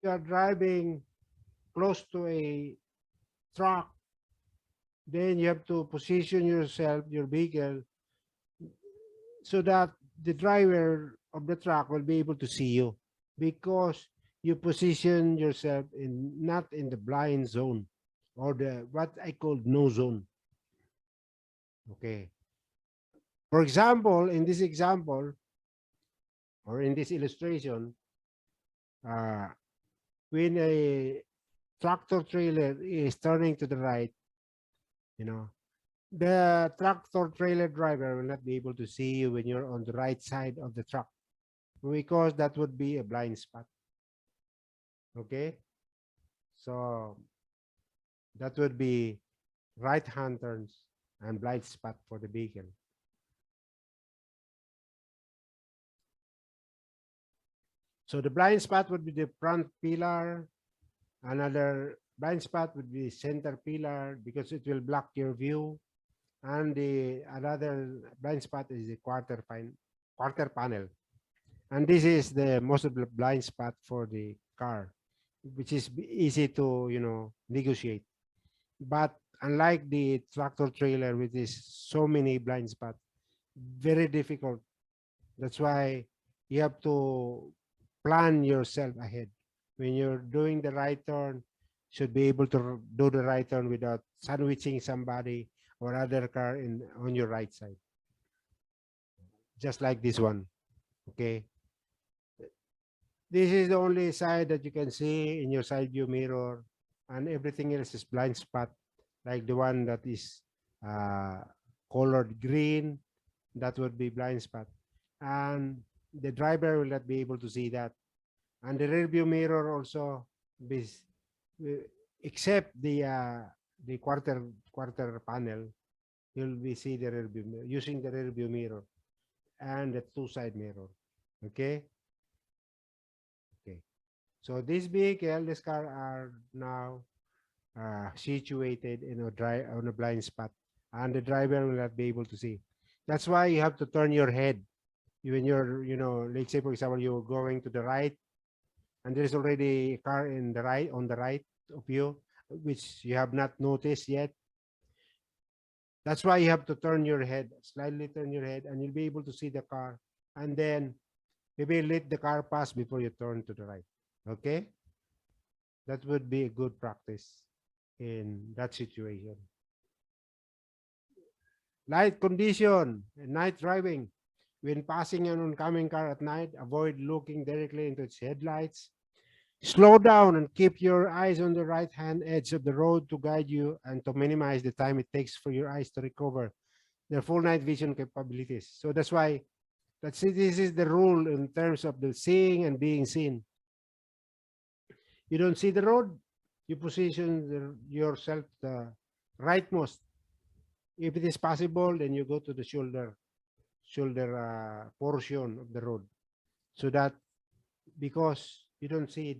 You are driving close to a truck, then you have to position yourself, your vehicle, so that the driver of the truck will be able to see you, because you position yourself in not in the blind zone, or the what I call no zone. Okay. For example, in this example, or in this illustration, uh, when a tractor trailer is turning to the right, you know, the tractor trailer driver will not be able to see you when you're on the right side of the truck, because that would be a blind spot. Okay. So that would be right hand turns and blind spot for the vehicle. So the blind spot would be the front pillar. Another blind spot would be center pillar, because it will block your view. And the another blind spot is the quarter panel. And this is the most of the blind spot for the car, which is easy to, negotiate. But unlike the tractor trailer, which is so many blind spots, very difficult. That's why you have to plan yourself ahead. When you're doing the right turn, should be able to do the right turn without sandwiching somebody or other car in on your right side. Just like this one. Okay. This is the only side that you can see in your side view mirror, and everything else is blind spot, like the one that is uh, colored green. That would be blind spot, and the driver will not be able to see that. And the rear view mirror also, is, except the quarter panel, you'll be see the rear view mirror, using the rear view mirror and the two side mirror. Okay. Okay. So this vehicle, this car are now situated in a on a blind spot, and the driver will not be able to see. That's why you have to turn your head when you're, let's say for example, you're going to the right, and there's already a car in the right on the right of you, which you have not noticed yet. That's why you have to turn your head, slightly turn your head, and you'll be able to see the car, and then maybe let the car pass before you turn to the right. Okay. That would be a good practice in that situation. Light condition, night driving. When passing an oncoming car at night, avoid looking directly into its headlights. Slow down and keep your eyes on the right hand edge of the road to guide you and to minimize the time it takes for your eyes to recover their full night vision capabilities. So that's why this is the rule in terms of the seeing and being seen. You don't see the road, you position yourself the rightmost. If it is possible, then you go to the shoulder portion of the road, so that, because you don't see